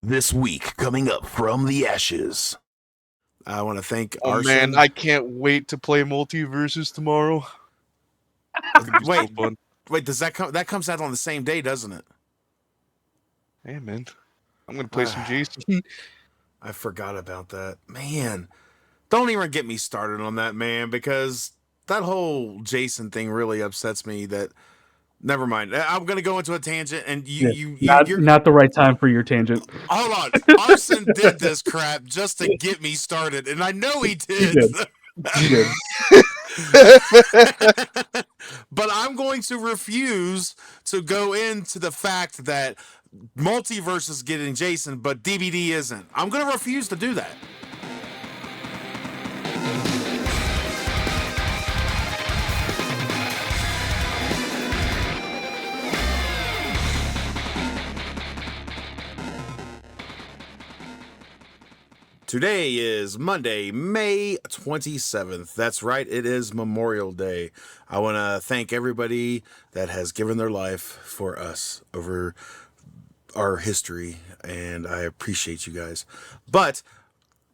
This week, coming up from the ashes. I want to thank Oh Arson. man, I can't wait to play Multiverses tomorrow. Wait, So fun. wait, does that come? That comes out on the same day, doesn't it? Hey man, I'm gonna play some Jason. I forgot about that. Man, don't even get me started on that, man, because that whole Jason thing really upsets me. That never mind. I'm gonna go into a tangent, and you're Not the right time for your tangent. hold on. Arson did this crap just to get me started, and I know he did. He did. But I'm going to refuse to go into the fact that Multiverse is getting Jason, but DBD isn't. I'm going to refuse to do that. Today is Monday, May 27th. That's right, it is Memorial Day. I want to thank everybody that has given their life for us over our history, and I appreciate you guys. But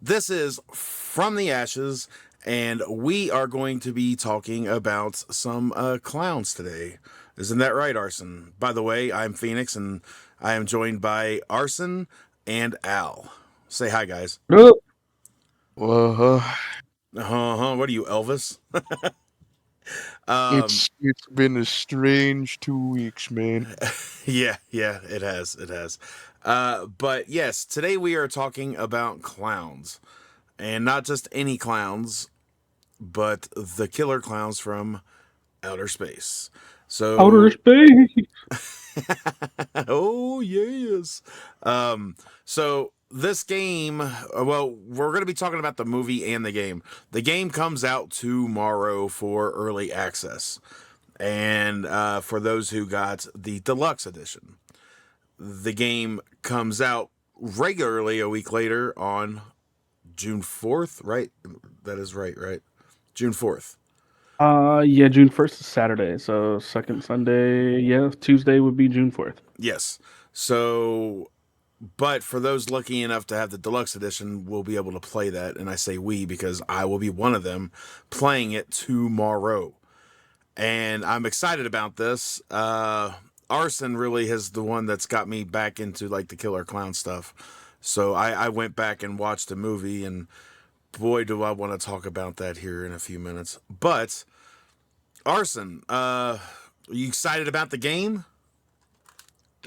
this is From the Ashes, and we are going to be talking about some clowns today. Isn't that right, Arson? By the way, I'm Phoenix, and I am joined by Arson and Al. Say hi, guys. Uh-huh. What are you, Elvis? It's been a strange 2 weeks, man. Yeah, it has. But yes, today we are talking about clowns. And not just any clowns, but the killer clowns from outer space. So Outer space. oh yes. So this game, well, we're going to be talking about the movie and the game. The game comes out tomorrow for early access, and for those who got the deluxe edition, the game comes out regularly a week later on June 4th, right? That is right? June 4th. Yeah, June 1st is Saturday, so second Sunday, Tuesday would be June 4th. Yes. So, but for those lucky enough to have the deluxe edition, we'll be able to play that. And I say we because I will be one of them playing it tomorrow. And I'm excited about this. Arson really is the one that's got me back into like the killer clown stuff. So I went back and watched the movie, and boy, do I want to talk about that here in a few minutes. But Arson, are you excited about the game?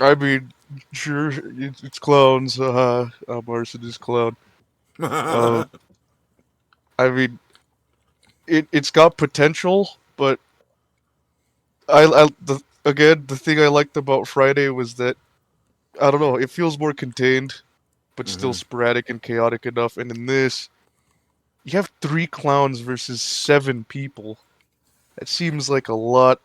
I mean, sure, it's clowns. Arson is clown. I mean, it's got potential, but the thing I liked about Friday was that I don't know, it feels more contained, but still sporadic and chaotic enough. And in this, you have 3 clowns versus 7 people. That seems like a lot.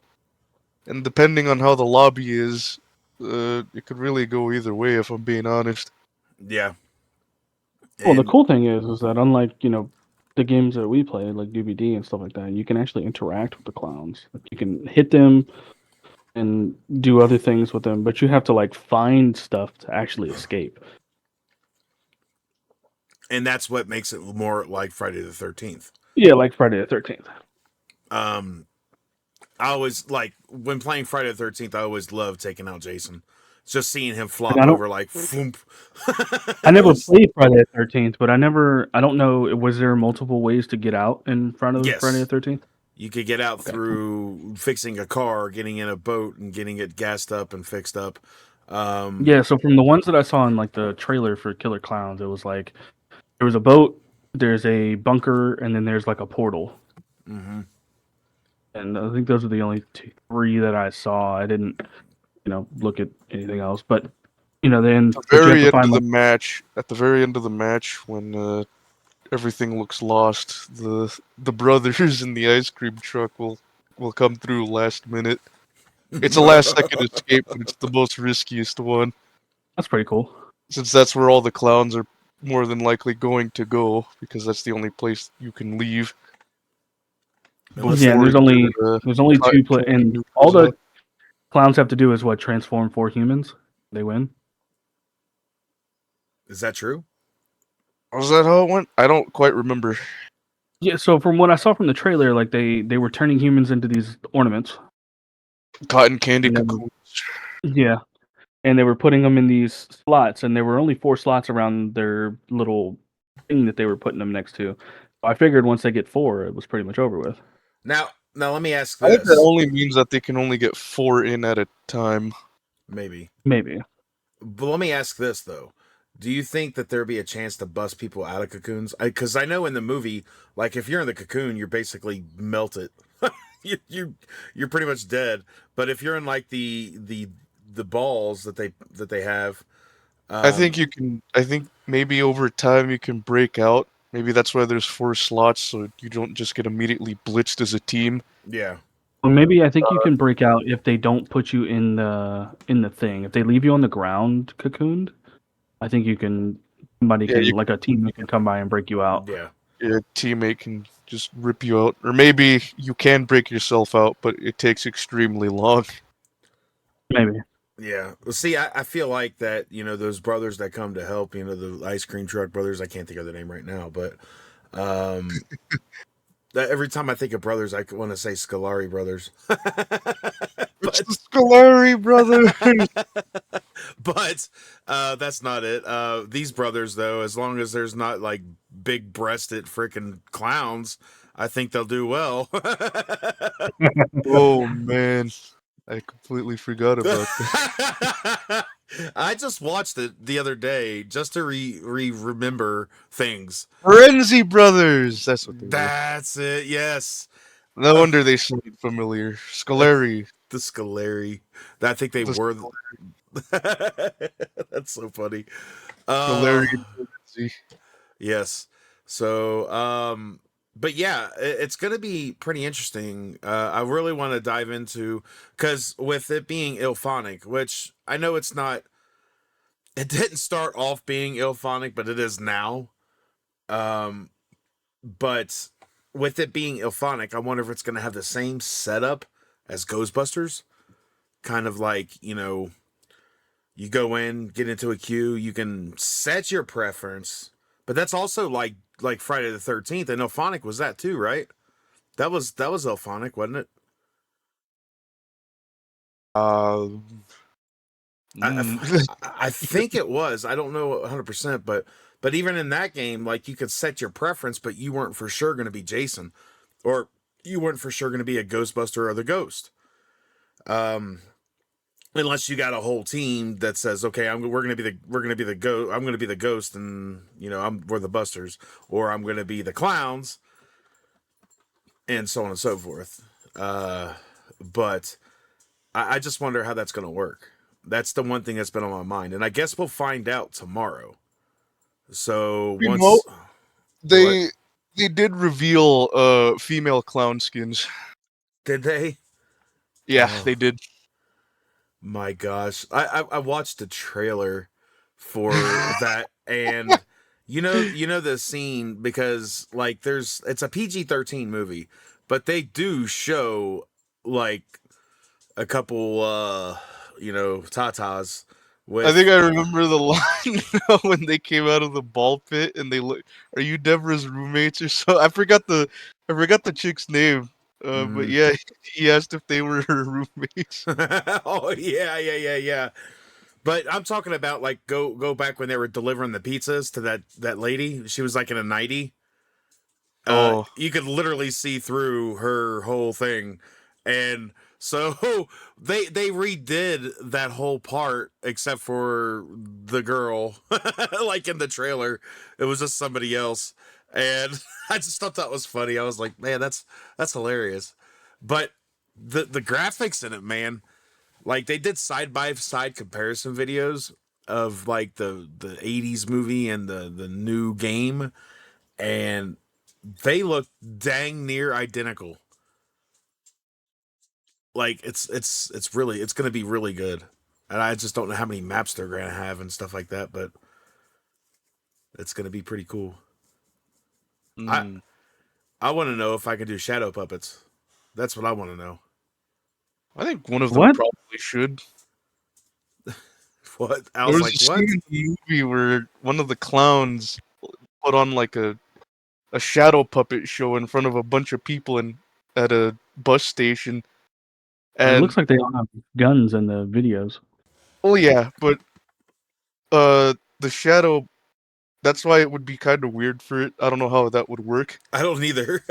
And depending on how the lobby is, it could really go either way, if I'm being honest. Yeah. Well, the And- cool thing is that unlike the games that we play, like DVD and stuff like that, you can actually interact with the clowns. You can hit them and do other things with them, but you have to like find stuff to actually escape. And that's what makes it more like Friday the 13th. Yeah, like Friday the 13th. I always like when playing Friday the 13th. I always love taking out Jason. Just seeing him flop And I don't- over like. Foomp. I never played Friday the 13th, but I don't know, was there multiple ways to get out in front of Yes. Friday the 13th? You could get out through fixing a car, getting in a boat, and getting it gassed up and fixed up. Yeah, so from the ones that I saw in like the trailer for Killer Klowns, it was like there was a boat, there's a bunker, and then there's like a portal. Mm-hmm. And I think those are the only 3 that I saw. I didn't, look at anything else. But then At the very end of the match, when everything looks lost, the brothers in the ice cream truck will come through last minute. It's a last second escape, but it's the most riskiest one, That's pretty cool. since that's where all the clowns are more than likely going to go, because that's the only place you can leave. Yeah, and there's only 2 play, and all the clowns have to do is transform 4 humans. They win. Is that true? Was that how it went? I don't quite remember. Yeah, so from what I saw from the trailer, like they were turning humans into these ornaments. Cotton candy And then- cocoons. Yeah, and they were putting them in these slots, and there were only 4 slots around their little thing that they were putting them next to. So I figured once they get 4, it was pretty much over with. Now let me ask I think that this. only means that they can only get 4 in at a time. Maybe. Maybe. But let me ask this though. Do you think that there'd be a chance to bust people out of cocoons? Because I know in the movie, like if you're in the cocoon, you're basically melted. You're pretty much dead. But if you're in like the balls that they have, I think you can. I think maybe over time you can break out. Maybe that's why there's 4 slots, so you don't just get immediately blitzed as a team. yeah. Well, maybe I think you can break out if they don't put you in the thing. If they leave you on the ground cocooned, I think you can. Somebody Yeah, can, like a team, can come by and break you out. Yeah. Your teammate can just rip you out, or maybe you can break yourself out, but it takes extremely long. Maybe. Yeah. Well, see, I feel like that, those brothers that come to help, the ice cream truck brothers, I can't think of the name right now, but that every time I think of brothers, I want to say Scolari brothers. It's the Scolari brothers. But that's not it. These brothers, though, as long as there's not like big breasted freaking clowns, I think they'll do well. Oh man, I completely forgot about that. I just watched it the other day just to remember things. Renzi brothers. That's what they were. That's it. Yes, No wonder they sounded familiar. Scolari. the Scolari. I think they The were. That's so funny. Scolari. Renzi. Yes. So, but yeah, it's going to be pretty interesting. I really want to dive into, because with it being Ilphonic, which I know it didn't start off being Ilphonic, but it is now. But with it being Ilphonic, I wonder if it's going to have the same setup as Ghostbusters. Kind of like, you go in, get into a queue, you can set your preference. But that's also like Friday the 13th, and Ilphonic was that too, right? That was Ilphonic, wasn't it? Uh, I think it was. I don't know 100%, but even in that game, like you could set your preference, but you weren't for sure going to be Jason, or you weren't for sure going to be a Ghostbuster or the Ghost. Unless you got a whole team that says, okay, we're gonna be the ghost. I'm gonna be the ghost, and we're the busters, or I'm gonna be the clowns, and so on and so forth. But I just wonder how that's gonna work. That's the one thing that's been on my mind, and I guess we'll find out tomorrow. So You once know, they did reveal female clown skins. did they? Yeah, Oh. they did. My gosh, I watched the trailer for that, and you know the scene, because like it's a PG-13 movie, but they do show like a couple tatas with. I think I remember the line when they came out of the ball pit and they look. Are you Deborah's roommates or so? I forgot the chick's name. But yeah, he asked if they were her roommates. Oh yeah. But I'm talking about like go back when they were delivering the pizzas to that lady. She was like in a nightie. Oh, You could literally see through her whole thing, and so they redid that whole part except for the girl. Like in the trailer, it was just somebody else, and I just thought that was funny. I was like, man, that's hilarious. But the graphics in it, man, like they did side by side comparison videos of like the 80s movie and the new game, and they look dang near identical. Like it's gonna be really good. And I just don't know how many maps they're gonna have and stuff like that, but it's gonna be pretty cool. I want to know if I can do shadow puppets. That's what I want to know. I think one of them What? probably should. What? I There was was like, a what? scene in the movie where one of the clowns put on like a shadow puppet show in front of a bunch of people at a bus station. It And looks like they all have guns in the videos. oh yeah, but the shadow, that's why it would be kind of weird for it. I don't know how that would work. I don't either.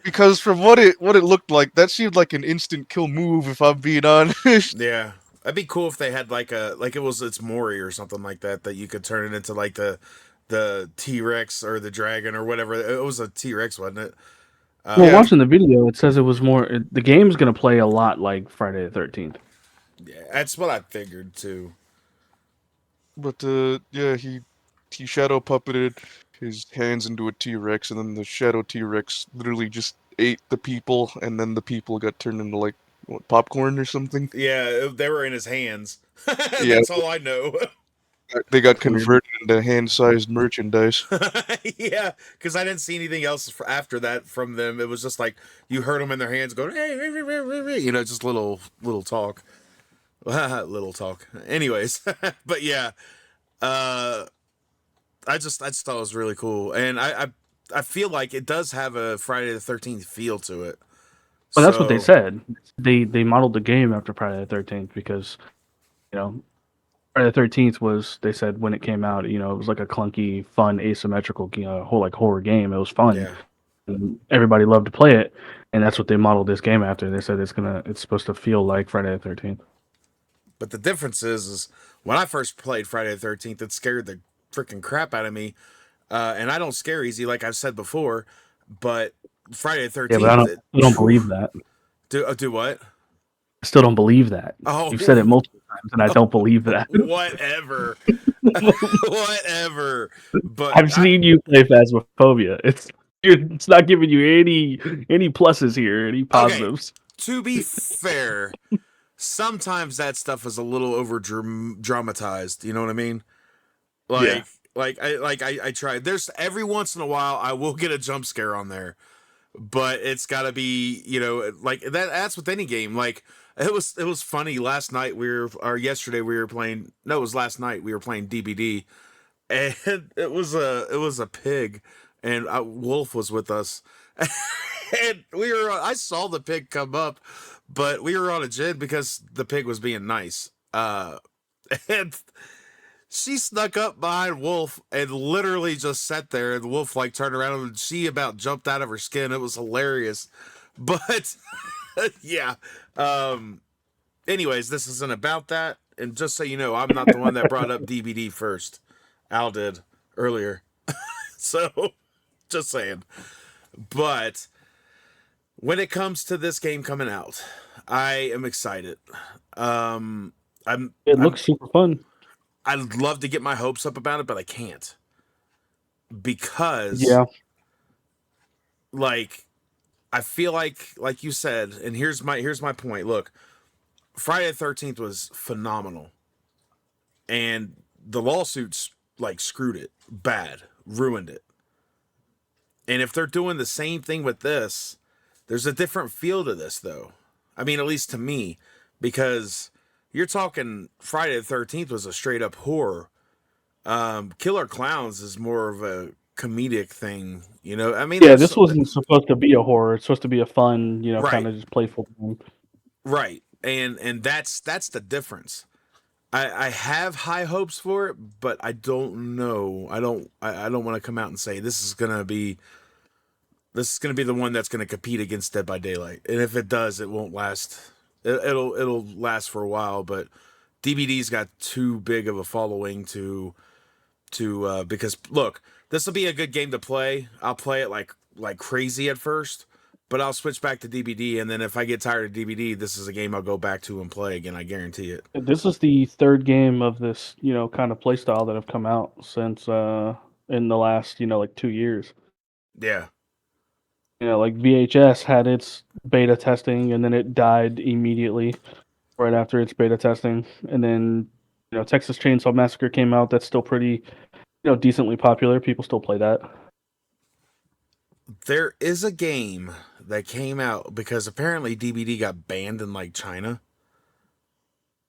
Because from what it looked like, that seemed like an instant kill move if I'm being honest. Yeah. That'd be cool if they had like it's Mori or something like that you could turn it into like the T-Rex or the dragon or whatever. It was a T-Rex, wasn't it? Well, Yeah. watching the video, it says it was more. The game's gonna play a lot like Friday the 13th. Yeah, that's what I figured too. But yeah, he shadow puppeted his hands into a T-Rex, and then the shadow T-Rex literally just ate the people, and then the people got turned into like popcorn or something. Yeah, they were in his hands. Yeah, That's all I know. they got That's weird. converted into hand-sized merchandise. Yeah, because I didn't see anything else after that from them. It was just like you heard them in their hands going, hey, you know, just little talk, little talk. Anyways, but yeah, uh, I just thought it was really cool, and I feel like it does have a Friday the 13th feel to it. Well, that's what they So, said. They modeled the game after Friday the 13th because you know Friday the 13th was, they said, when it came out, it was like a clunky, fun, asymmetrical, whole like horror game. It was fun. Yeah. And everybody loved to play it, and that's what they modeled this game after. They said it's supposed to feel like Friday the 13th. But the difference is when I first played Friday the 13th, it scared the freaking crap out of me. And I don't scare easy, like I've said before. But Friday the Yeah, but 13th, I don't believe that. do what? I still don't believe that. Oh, You've said it multiple times, and I don't believe that. whatever, whatever. But I've seen you play Phasmophobia. It's not giving you any pluses here, any positives. to be fair, sometimes that stuff is a little over dramatized. You know what I mean? Like, Yeah. I try. There's every once in a while I will get a jump scare on there, but it's got to be, like that. That's with any game. Like it was funny last night. Yesterday we were playing. No, it was last night. We were playing DBD, and it was a pig, and Wolf was with us, and I saw the pig come up, but we were on a gin because the pig was being nice. And she snuck up behind Wolf and literally just sat there, and Wolf like turned around and she about jumped out of her skin. It was hilarious. But yeah. Anyways, this isn't about that. And just so you know, I'm not the one that brought up DBD first. Al did earlier. So just saying. But when it comes to this game coming out, I am excited. It looks super fun. I'd love to get my hopes up about it, but I can't. Because Yeah. like I feel like you said, and here's my point. Look, Friday the 13th was phenomenal. And the lawsuits like screwed it bad, ruined it. And if they're doing the same thing with this, there's a different feel to this though. I mean, at least to me, because you're talking Friday the 13th was a straight up horror. Killer Klowns is more of a comedic thing, I mean, Yeah, there's this wasn't supposed to be a horror. It's supposed to be a fun, kind right, of just playful game. right, and that's the difference. I have high hopes for it, but I don't know. I don't want to come out and say this is gonna be the one that's gonna compete against Dead by Daylight. And if it does, it won't last. It'll last for a while, but DBD's got too big of a following to because look, this will be a good game to play. I'll play it like crazy at first, but I'll switch back to DBD, and then if I get tired of DBD, this is a game I'll go back to and play again. I guarantee it. This is the third game of this, kind of play style that have come out since in the last, like 2 years. Yeah. Like VHS had its beta testing and then it died immediately right after its beta testing. And then, Texas Chainsaw Massacre came out. That's still pretty, decently popular. People still play that. There is a game that came out because apparently DBD got banned in like China.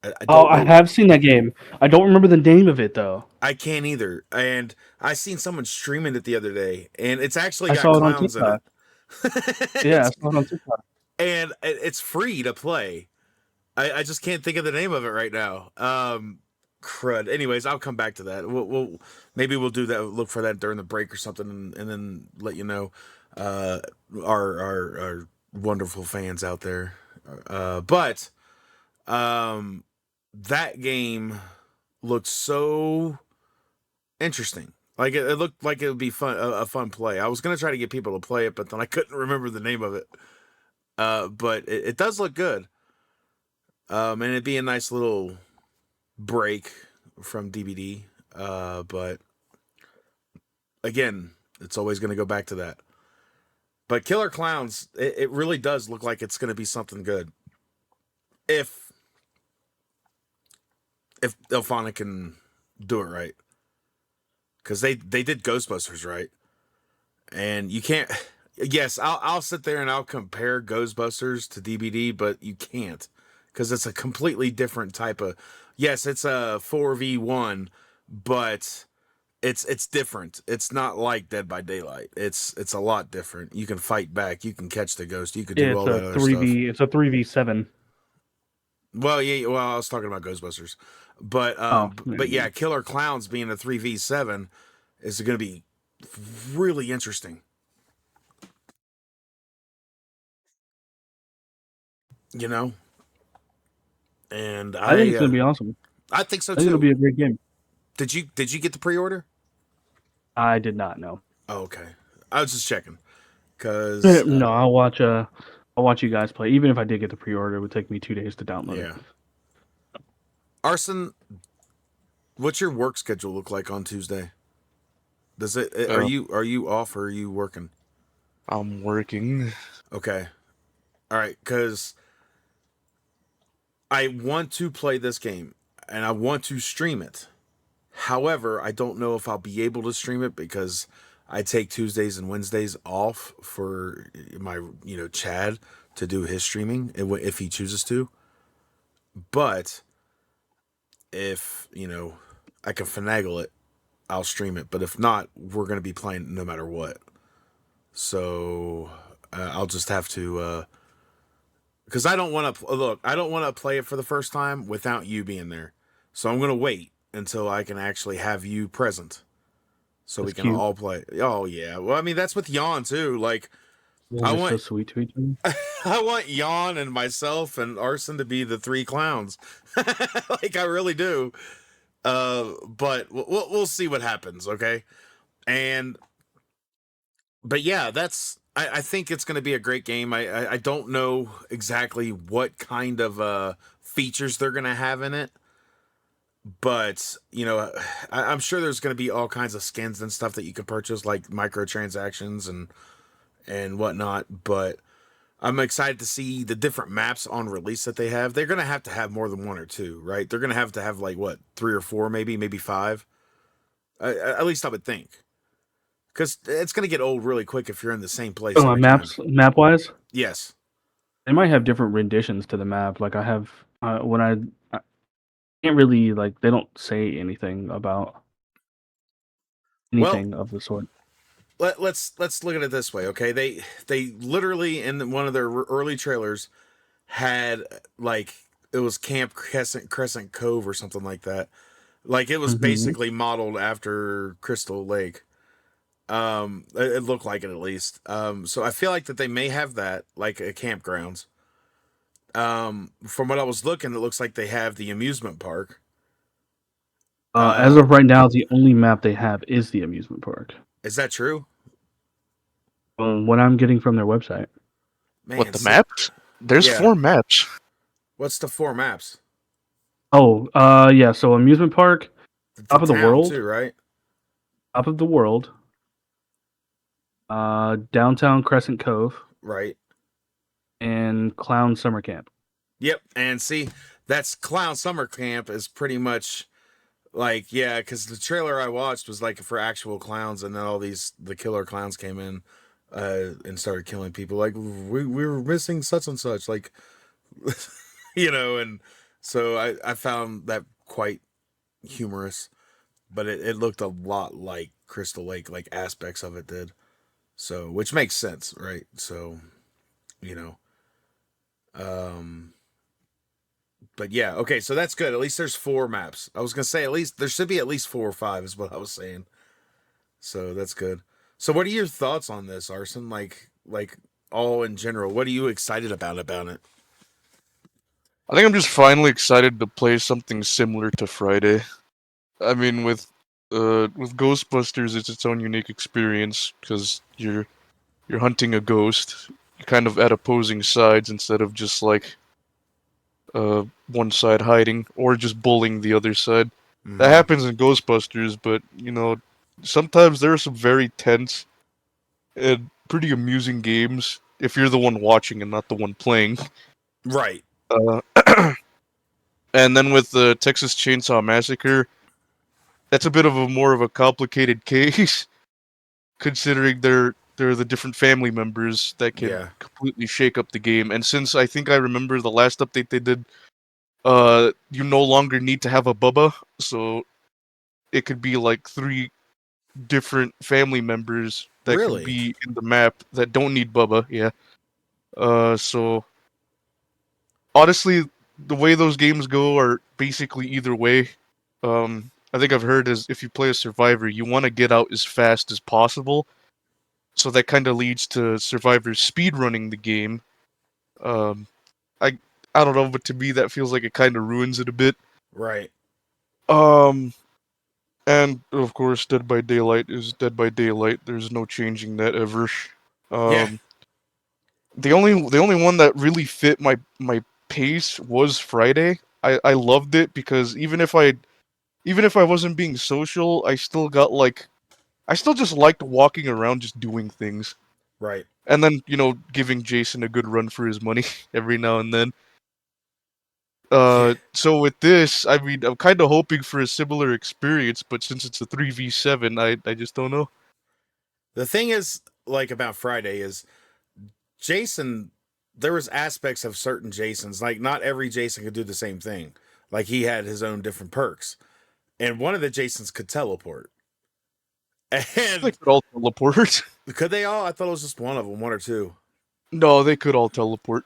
I Oh, don't I know. have seen that game. I don't remember the name of it though. I can't either. And I seen someone streaming it the other day, and it's actually I got saw it on clowns in TikTok. it. Yeah, I It's- saw it on TikTok. and it's free to play. I just can't think of the name of it right now. Crud. Anyways, I'll come back to that. Maybe we'll do that. Look for that during the break or something, and then let you know. Uh, our wonderful fans out there. But that game looked so interesting. Like it looked like it would be fun, a fun play. I was gonna try to get people to play it, but then I couldn't remember the name of it. But it does look good. And it'd be a nice little break from DBD. But again, it's always gonna go back to that. But Killer Clowns, it really does look like it's gonna be something good. If Elphonic can do it right. Because they did Ghostbusters right. And you can't. Yes, I'll sit there and I'll compare Ghostbusters to DBD, but you can't because it's a completely different type of. Yes, it's a 4v1, but it's different. It's not like Dead by Daylight. It's a lot different. You can fight back. You can catch the ghost. You could Yeah, do it's all a that other three stuff. v. It's a 3v7. Well, yeah. Well, I was talking about Ghostbusters, but Oh, but yeah, Killer Clowns being a 3v7 is going to be really interesting. You know, and I think it's gonna be awesome. I think so I think it'll too. be a great game. Did you get the pre-order? I did not know. Oh, okay, I was just checking because No, I'll watch. I'll watch you guys play. Even if I did get the pre-order, it would take me 2 days to download yeah. it. Arson, what's your work schedule look like on Tuesday? Does it are you off or are you working? I'm working. Okay, all right, because I want to play this game and I want to stream it. However, I don't know if I'll be able to stream it because I take Tuesdays and Wednesdays off for my, Chad to do his streaming if he chooses to. But if, I can finagle it, I'll stream it. But if not, we're going to be playing no matter what. So I'll just have to, because I don't want to, look, I don't want to play it for the first time without you being there. So I'm going to wait until I can actually have you present. So we That's can cute. all play. Oh yeah. Well, I mean that's with Yawn too. Like Yeah, I they're so want sweet to each other. I want Yawn and myself and Arson to be the three clowns. Like I really do. But we'll see what happens, okay? And but yeah, I think it's going to be a great game. I don't know exactly what kind of features they're going to have in it. But I'm sure there's going to be all kinds of skins and stuff that you can purchase, like microtransactions and whatnot. But I'm excited to see the different maps on release that they have. They're going to have more than one or two, right? They're going to have like what, 3 or 4, maybe 5. At least I would think, because it's going to get old really quick if you're in the same place every time. Map wise, Yes. they might have different renditions to the map. Like I have when I can't really like they don't say anything about Well, anything of the sort. let's look at it this way, okay? They literally in one of their early trailers had like it was Camp Crescent Cove or something like that. Like it was basically modeled after Crystal Lake. It looked like it at least. So I feel like that they may have that like a campgrounds. From what I was looking, it looks like they have the amusement park. As of right now, the only map they have is the amusement park. Is that true? What I'm getting from their website. Man, What, the maps? There's Yeah. 4 maps. What's the 4 maps? Oh, yeah. So amusement park, top of the town world, too, right? top of the world, downtown Crescent Cove, Right. and Clown Summer Camp. Yep. And see, that's Clown Summer Camp is pretty much like, yeah, because the trailer I watched was like for actual clowns, and then the killer clowns came in and started killing people. Like we were missing such and such, like and So I found that quite humorous, but it looked a lot like Crystal Lake, like aspects of it did. So, which makes sense, right? So, you know, um, but yeah, okay, so that's good. At least there's 4 maps. I was gonna say at least there should be at least 4 or 5, is what I was saying. So that's good. So, what are your thoughts on this, Arson? Like all in general, what are you excited about it? I think I'm just finally excited to play something similar to Friday. I mean, with Ghostbusters, it's its own unique experience because you're hunting a ghost. You're kind of at opposing sides instead of just like one side hiding or just bullying the other side. That Mm-hmm. happens in Ghostbusters, but sometimes there are some very tense and pretty amusing games if you're the one watching and not the one playing. Right. Uh, and then with the Texas Chainsaw Massacre, that's a bit of a more of a complicated case, considering they're the different family members that can Yeah. completely shake up the game. And since I think I remember the last update they did, you no longer need to have a Bubba, so it could be like 3 different family members that can Really? be in the map that don't need Bubba. Yeah. So honestly, the way those games go are basically either way. I think I've heard is if you play a survivor, you want to get out as fast as possible. So that kind of leads to survivors speedrunning the game. Um, I I don't know, but to me that feels like it kind of ruins it a bit. Right. Um, and of course, Dead by Daylight is Dead by Daylight. There's no changing that ever. Yeah. Um, the only one that really fit my pace was Friday. I loved it because even if I wasn't being social, I still just liked walking around just doing things. Right. And then, giving Jason a good run for his money every now and then. Yeah. So with this, I mean, I'm kind of hoping for a similar experience, but since it's a 3v7, I just don't know. The thing is, like about Friday is Jason. There was aspects of certain Jasons, like not every Jason could do the same thing. Like he had his own different perks, and one of the Jasons could teleport. They And could all teleport. could they all? I thought it was just one of them, 1 or 2. No, they could all teleport.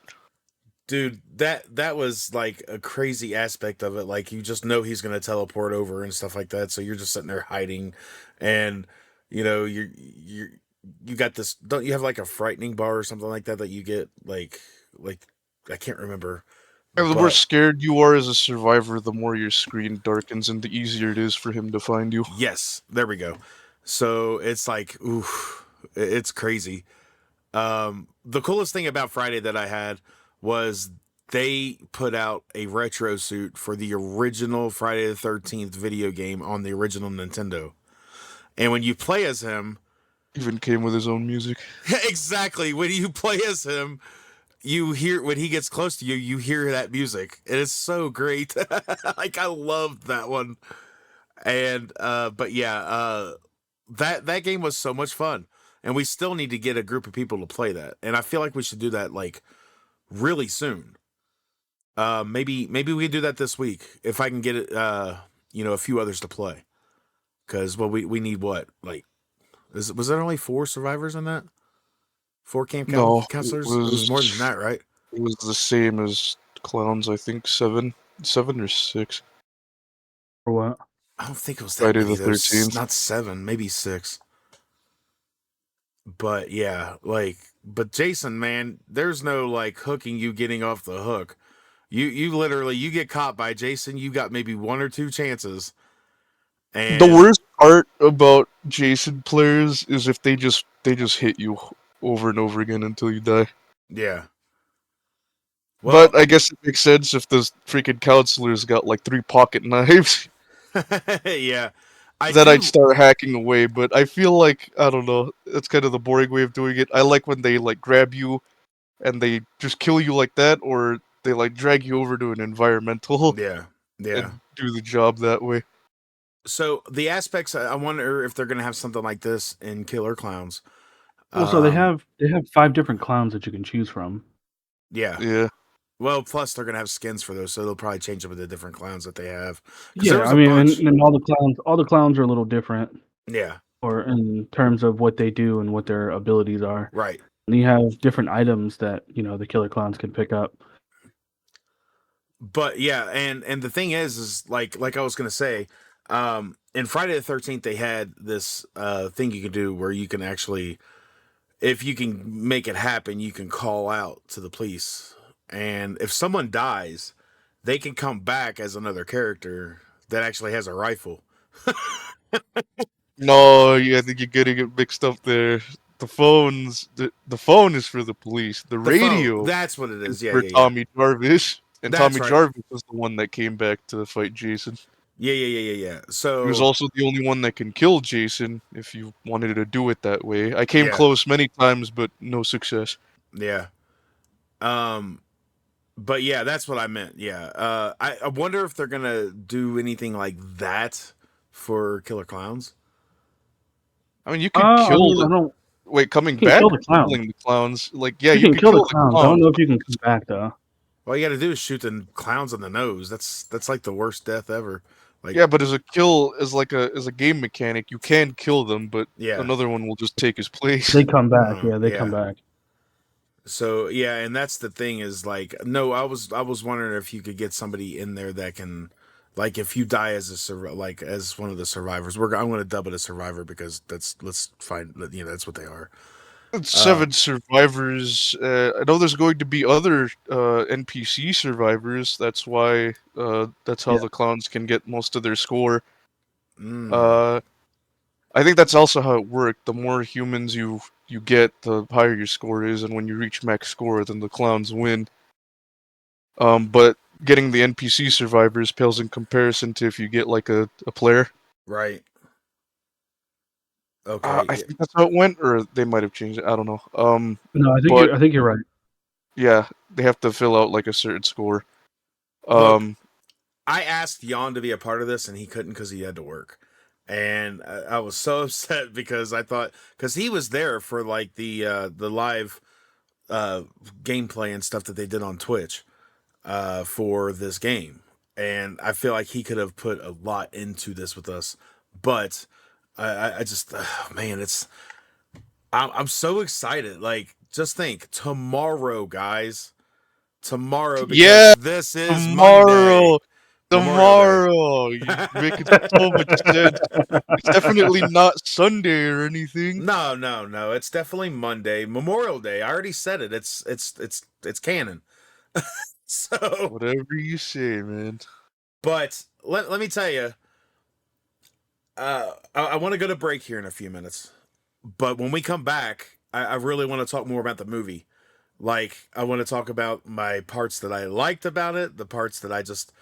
Dude, that was like a crazy aspect of it. Like you just know he's gonna teleport over and stuff like that. So you're just sitting there hiding, and you got this. Don't you have like a frightening bar or something like that you get like I can't remember, And the more but scared you are as a survivor, the more your screen darkens and the easier it is for him to find you. yes, there we go. So it's like oof, it's crazy. The coolest thing about Friday that I had was they put out a retro suit for the original Friday the 13th video game on the original Nintendo. And when you play as him, Even came with his own music. exactly, when you play as him, you hear when he gets close to you, you hear that music. It is so great. Like I loved that one. And but yeah, that game was so much fun. And we still need to get a group of people to play that. And I feel like we should do that like really soon. Maybe we can do that this week if I can get it. A few others to play. Because we need what was there only 4 survivors in that? 4 No, counselors. It was more than that, right? it was the same as Clowns. I think 7 or 6. Or what? I don't think it was that Friday many. the There's 13th. not 7, maybe 6. But yeah, but Jason, man, there's no like hooking you getting off the hook. You literally you get caught by Jason, you got maybe 1 or 2 chances. The And worst part about Jason players is if they just hit you over and over again until you die. yeah. Well, But I guess it makes sense if those freaking counselors got like 3 pocket knives. yeah. I Then I'd do start hacking away. But I feel like I don't know. That's kind of the boring way of doing it. I like when they like grab you and they just kill you like that, or they like drag you over to an environmental yeah. Yeah. and do the job that way. So the aspects I wonder if they're going to have something like this in Killer Clowns. Well, so they Um have 5 different clowns that you can choose from. yeah. Yeah. Well, plus they're gonna have skins for those, so they'll probably change them with the different clowns that they have. Because there Yeah, was I a mean, bunch. and all the clowns are a little different, Yeah, or in terms of what they do and what their abilities are. right. And you have different items that the killer clowns can pick up. But yeah, and the thing is like I was gonna say, in Friday the 13th they had this thing you can do where you can actually, if you can make it happen, you can call out to the police, and if someone dies, they can come back as another character that actually has a rifle. No, I think you're getting it mixed up there. The phone is for the police. The The phone, radio that's what it is is. Yeah, for yeah, yeah. Tommy Jarvis, and That's Tommy right. Jarvis was the one that came back to fight Jason. Yeah, yeah, yeah, yeah, yeah. He was So also the only one that can kill Jason if you wanted to do it that way. I came yeah, close many times, but no success. yeah. Um, but yeah, that's what I meant. Yeah. I wonder if they're gonna do anything like that for Killer Clowns. I mean, you could I kill mean, the. I don't. Wait, coming You can back kill the or clowns. killing the clowns? Like, yeah, You you can could kill the kill the clowns. I don't clowns. know if you can come back though. All you got to do is shoot the clowns in the nose. That's like the worst death ever. Like, Yeah, but as a kill, as a game mechanic, you can kill them, but yeah, another one will just take his place. They come back. Yeah, they come yeah. back. So yeah, and that's the thing is like, no, I was wondering if you could get somebody in there that can, like, if you die as like as one of the survivors. I'm going to dub it a survivor because let's find that's what they are. Seven survivors. I know there's going to be other NPC survivors. That's why. That's how Yeah. the clowns can get most of their score. Mm, Uh, I think that's also how it worked. The more humans you get, the higher your score is, and when you reach max score, then the clowns win. But getting the NPC survivors pales in comparison to if you get like a player. right. Okay. I Yeah. think that's how it went, or they might have changed it. I don't know. No, But I think you're right. yeah, they have to fill out like a certain score. Look, Um, I asked Jan to be a part of this, and he couldn't because he had to work. And I was so upset because I thought, because he was there for like the live uh, gameplay and stuff that they did on Twitch for this game, and I feel like he could have put a lot into this with us. But I just man, I'm so excited. Like, just think tomorrow, guys. Tomorrow, because yeah, this is Monday, tomorrow, Memorial Day. tomorrow. You make it so much sense. It's definitely not Sunday or anything. No, no, no. It's definitely Monday, Memorial Day. I already said it. It's canon. So, Whatever you say, man. but let me tell you, I want to go to break here in a few minutes. But when we come back, I really want to talk more about the movie. Like, I want to talk about my parts that I liked about it, the parts that I just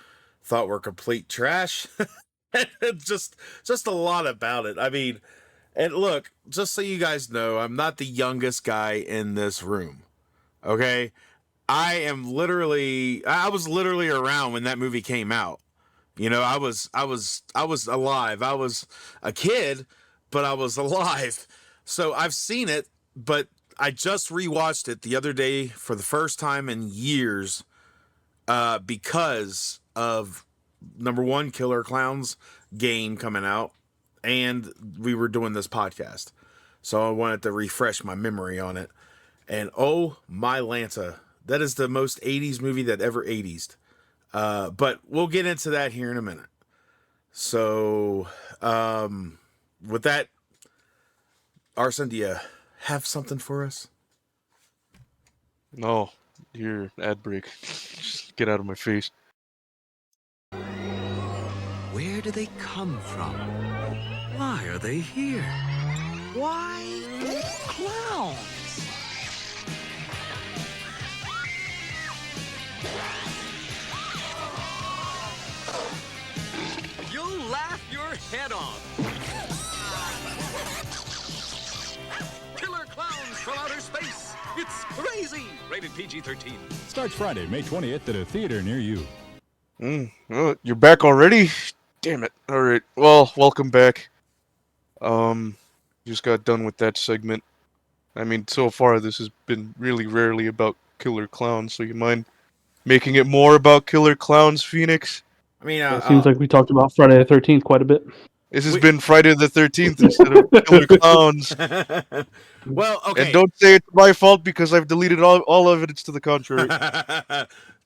thought were complete trash. just a lot about it. I mean, and look, just so you guys know, I'm not the youngest guy in this room. Okay? I was literally around when that movie came out. I was alive. I was a kid, but I was alive. So I've seen it, but I just rewatched it the other day for the first time in years because of number one, Killer Clowns game coming out, and we were doing this podcast. So I wanted to refresh my memory on it. And oh my Lanta, that is the most 80s movie that ever 80s. But we'll get into that here in a minute. So, with that, Arson, do you have something for us? No, your ad break. Just get out of my face. Where do they come from? Why are they here? Why clowns? You'll laugh your head off. Killer Clowns from Outer Space. It's crazy. Rated PG-13. Starts Friday, May 20th at a theater near you. Oh, you're back already? Damn it. Alright, well, welcome back. Just got done with that segment. I mean, so far this has been really rarely about Killer Clowns, so you mind making it more about Killer Klowns, Phoenix. I mean, It seems like we talked about Friday the 13th quite a bit. This has been Friday the 13th instead of Killer Klowns. well, okay. And don't say it's my fault because I've deleted all evidence to the contrary.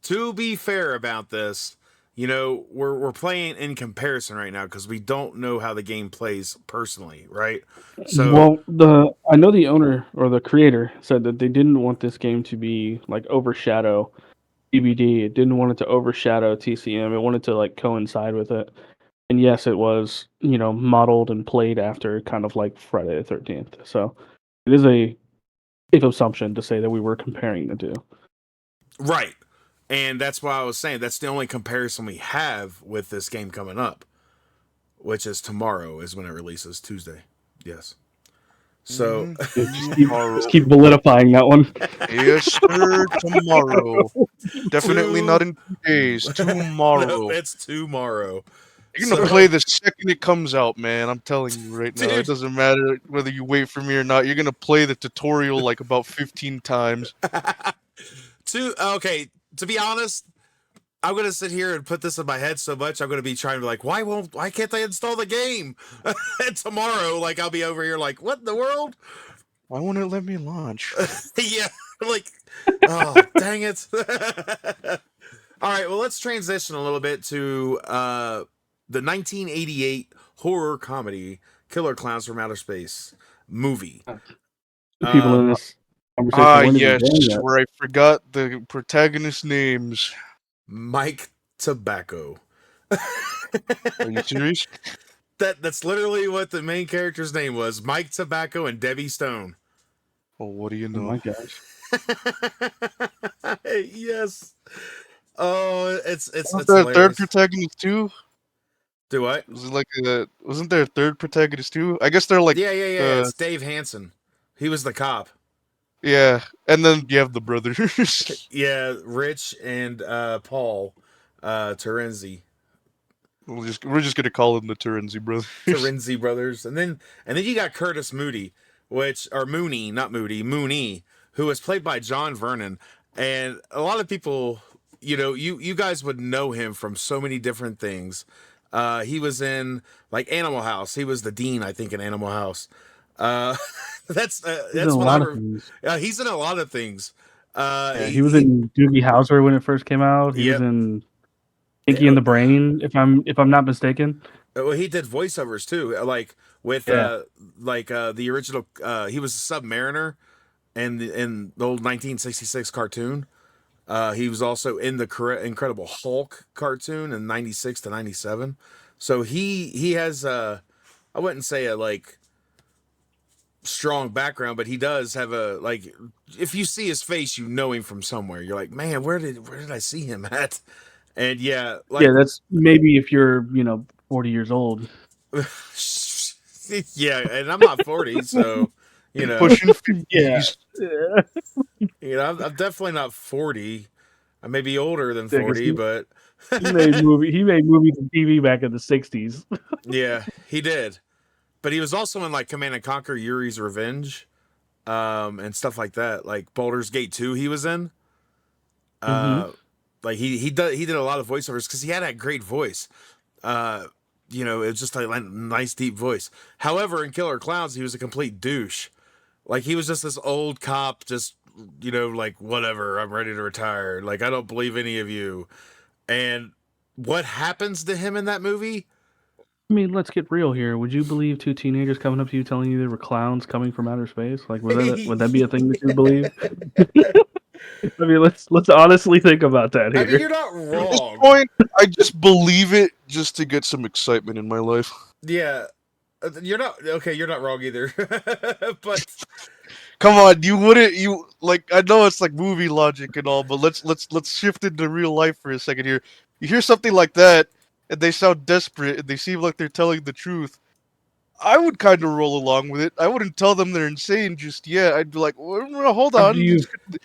To be fair about this, you know, we're playing in comparison right now because we don't know how the game plays personally, right? So, well, I know the owner or the creator said that they didn't want this game to be like overshadow DVD. It didn't want it to overshadow TCM. It wanted to like coincide with it. And yes, it was, modeled and played after kind of like Friday the 13th. So it is a safe assumption to say that we were comparing the two. right. And that's why I was saying that's the only comparison we have with this game coming up, which is tomorrow is when it releases, Tuesday. Yes. So Just keep validifying that one. Yes, sir. Tomorrow. Definitely not in 2 days. Tomorrow. No, it's tomorrow. You're gonna play the second it comes out, man. I'm telling you right now. Dude. It doesn't matter whether you wait for me or not. You're gonna play the tutorial like about 15 times. Okay, to be honest, I'm gonna sit here and put this in my head so much. I'm gonna be trying to be like, why can't they install the game? And tomorrow, like I'll be over here like, what in the world? Why won't it let me launch? Yeah, like, oh dang it. All right, well let's transition a little bit to the 1988 horror comedy Killer Klowns from Outer Space movie. People in this conversation. Yes, where I forgot the protagonist names. Mike Tobacco. Are you serious? That's literally what the main character's name was. Mike Tobacco and Debbie Stone. Oh, what do you Oh know? my gosh. Yes. Oh, it's Wasn't there a third hilarious. protagonist too? Do what? Was it like wasn't there a third protagonist too? I guess they're like Yeah. It's Dave Hansen. He was the cop. yeah, and then you have the brothers. Yeah, Rich and Paul Terenzi. We're just gonna call them the Terenzi brothers. Terenzi brothers. And then you got Curtis Mooney, Mooney, who was played by John Vernon. And a lot of people, you guys would know him from so many different things. He was in like Animal House. He was the dean, I think, in Animal House. That's what he's in a lot of things. He was in Doogie Howser when it first came out. He was in Pinky and the Brain, if I'm not mistaken. Well, he did voiceovers too, like with the original. He was a Submariner in the old 1966 cartoon. He was also in the Incredible Hulk cartoon in 96 to 97. So he has I wouldn't say a like strong background, but he does have a like. If you see his face, you know him from somewhere. You're like, man, where did I see him at? And yeah, that's maybe if you're 40 years old. Yeah, and I'm not 40, so pushing 50s. I'm definitely not 40. I may be older than 40, but he made movies and TV back in the 60s. Yeah, he did. But he was also in like Command and Conquer: Yuri's Revenge, and stuff like that. Like Baldur's Gate 2, he was in. Like he did a lot of voiceovers because he had that great voice. It was just like a nice deep voice. However, in Killer Klowns, he was a complete douche. Like he was just this old cop, just like whatever. I'm ready to retire. Like I don't believe any of you. And what happens to him in that movie? I mean, let's get real here. Would you believe two teenagers coming up to you telling you they were clowns coming from outer space? Like, would that be a thing that you believe? I mean, let's honestly think about that here. I mean, you're not At this wrong. point, I just believe it just to get some excitement in my life. Yeah, you're not wrong either. But come on, you wouldn't. You like? I know it's like movie logic and all, but let's shift into real life for a second here. You hear something like that, and they sound desperate, and they seem like they're telling the truth. I would kind of roll along with it. I wouldn't tell them they're insane just yet. I'd be like, well, hold on.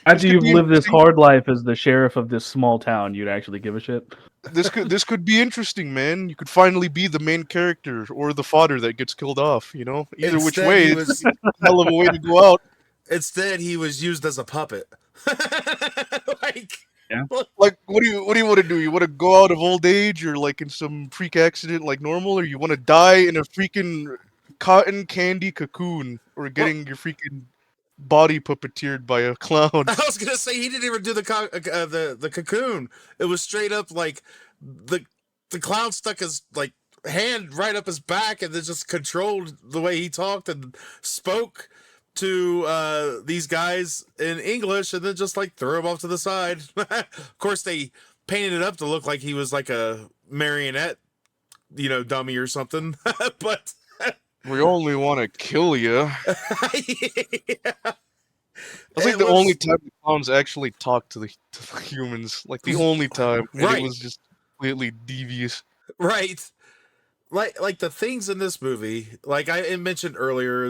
After you've lived this hard life as the sheriff of this small town, you'd actually give a shit. This could be interesting, man. You could finally be the main character or the fodder that gets killed off. Either which way, it's a hell of a way to go out. Instead, he was used as a puppet. Like Like, what do you want to do? You want to go out of old age, or like in some freak accident like normal, or you want to die in a freaking cotton candy cocoon, or getting your freaking body puppeteered by a clown? I was gonna say he didn't even do the cocoon. It was straight up like the clown stuck his like hand right up his back and then just controlled the way he talked and spoke to these guys in English and then just like threw him off to the side. Of course, they painted it up to look like he was like a marionette, dummy or something. But We only want to kill you. yeah. That's like It the was- only time the clowns actually talk to the humans. Like the only time, and Right. it was just completely devious. Right. Like the things in this movie, like I mentioned earlier,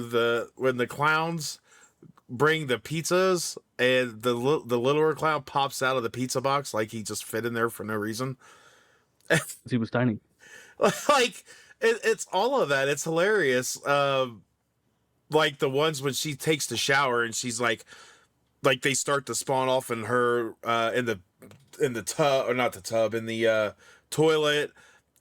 when the clowns bring the pizzas and the littler clown pops out of the pizza box like he just fit in there for no reason. He was tiny. Like it's all of that. It's hilarious. Like the ones when she takes the shower and she's like they start to spawn off in her in the tub, or not the tub, in the toilet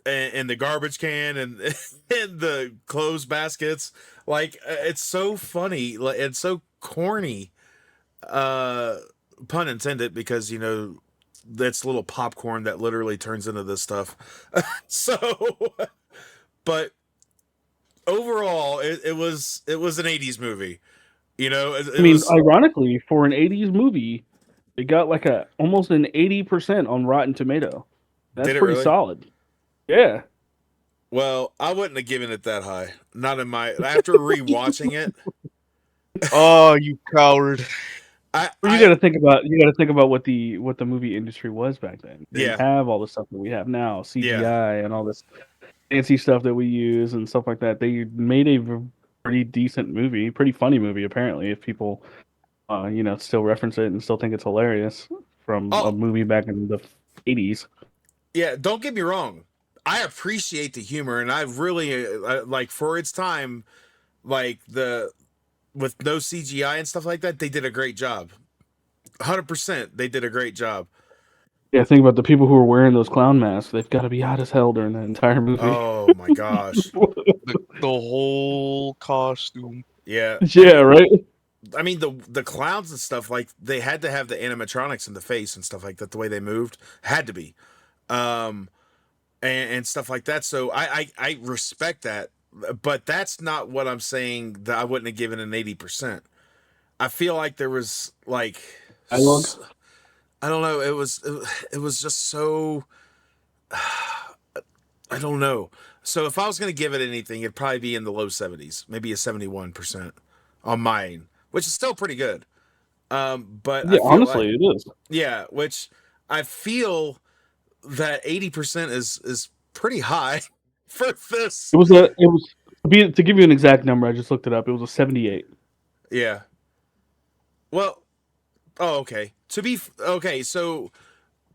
and the garbage can and and the clothes baskets. Like it's so funny, like it's so corny, pun intended, because that's little popcorn that literally turns into this stuff. So but overall it was an 80s movie. I mean, ironically, for an '80s movie, it got like almost an 80% on Rotten Tomato. That's Did it pretty really? solid. Yeah. Well, I wouldn't have given it that high. Not in my after rewatching it. Oh, you coward! I Well, you got to think about what the movie industry was back then. They didn't have all the stuff that we have now, CGI and all this fancy stuff that we use and stuff like that. They made a pretty decent movie, pretty funny movie, apparently, if people, still reference it and still think it's hilarious from a movie back in the '80s. Yeah, don't get me wrong. I appreciate the humor, and I really like for its time, like with no CGI and stuff like that. They did a great job. 100%, they did a great job. Yeah, think about the people who were wearing those clown masks. They've got to be hot as hell during the entire movie. Oh my gosh. The whole costume. Yeah. Yeah, right. I mean the clowns and stuff, like they had to have the animatronics in the face and stuff like that. The way they moved had to be, and stuff like that. So I respect that, but that's not what I'm saying. That I wouldn't have given an 80%. I feel like there was like I don't know. It was just so. I don't know. So if I was going to give it anything, it'd probably be in the low 70s, maybe a 71% on mine, which is still pretty good. But yeah, honestly, it is. Yeah, which I feel that 80% is pretty high for this. It was to give you an exact number. I just looked it up. It was a 78. Yeah. Well, okay. Okay, so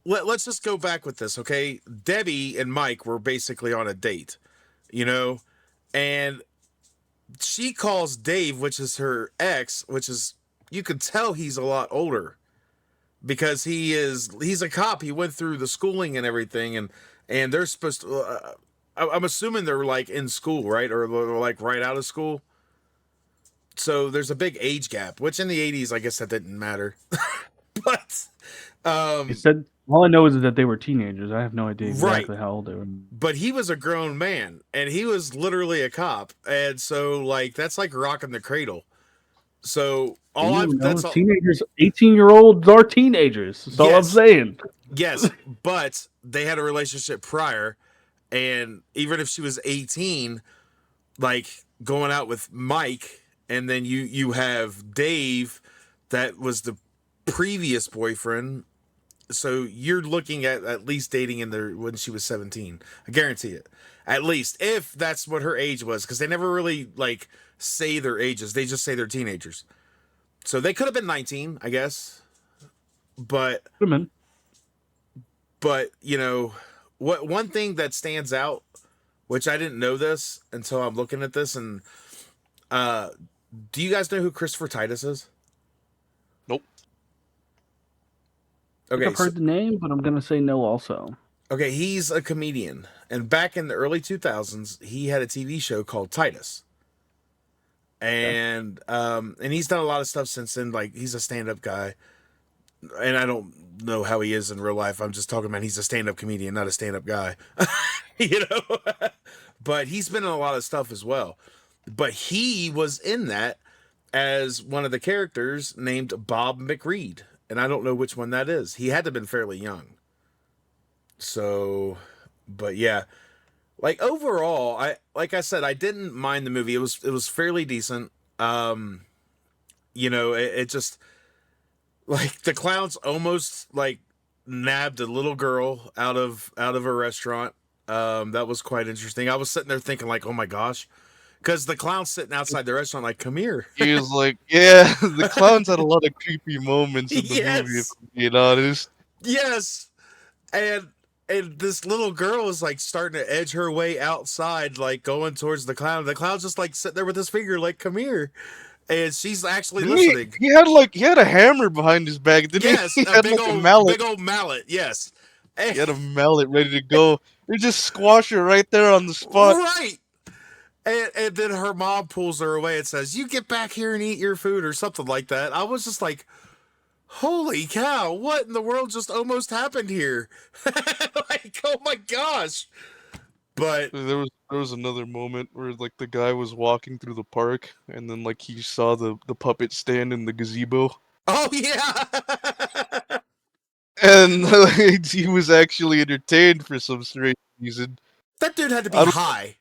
let's just go back with this, okay? Debbie and Mike were basically on a date, and she calls Dave, which is her ex, which is, you could tell he's a lot older because he's a cop. He went through the schooling and everything, and they're supposed to, I'm assuming they're like in school, right? Or they're like right out of school. So there's a big age gap, which in the 80s, I guess that didn't matter. But He said, all I know is that they were teenagers. I have no idea exactly Right. how old they were. but he was a grown man and he was literally a cop. And so like that's like rocking the cradle. So that's all. Teenagers, 18-year-olds are teenagers. That's all I'm Yes. saying. Yes, but they had a relationship prior, and even if she was 18, like going out with Mike, and then you have Dave, that was the previous boyfriend. So you're looking at least dating in there when she was 17. I guarantee it. At least if that's what her age was, because they never really like say their ages. They just say they're teenagers. So they could have been 19, I guess. But Women. what one thing that stands out, which I didn't know this until I'm looking at this, and do you guys know who Christopher Titus is? Nope. I think Okay, I've heard the name, but I'm gonna say no. Also, okay, he's a comedian, and back in the early 2000s, he had a TV show called Titus, okay. and he's done a lot of stuff since then. Like he's a stand-up guy, and I don't know how he is in real life. I'm just talking about he's a stand-up comedian, not a stand-up guy, you know. But he's been in a lot of stuff as well. But he was in that as one of the characters named Bob McReed, and I don't know which one that is. He had to have been fairly young. So, but yeah, like overall, like I said, I didn't mind the movie. It was fairly decent. It just like the clowns almost like nabbed a little girl out of a restaurant. That was quite interesting. I was sitting there thinking like, oh my gosh, because the clown's sitting outside the restaurant like, come here. He was like, yeah, the clowns had a lot of creepy moments in the movie, if Yes. I'm being honest. Yes. And this little girl is like starting to edge her way outside, like going towards the clown. The clown's just like sitting there with his finger, like, come here. And she's actually Didn't listening. He had a hammer behind his back, didn't Yes, he? He a had big like a old mallet. big old mallet, yes. And, He had a mallet ready to go. They just squash her right there on the spot. right. And then her mom pulls her away and says, you get back here and eat your food or something like that. I was just like, holy cow, what in the world just almost happened here? Like, oh my gosh. But There was another moment where like the guy was walking through the park and then like he saw the puppet stand in the gazebo oh yeah. and like, he was actually entertained for some strange reason. That dude had to be I don't- high.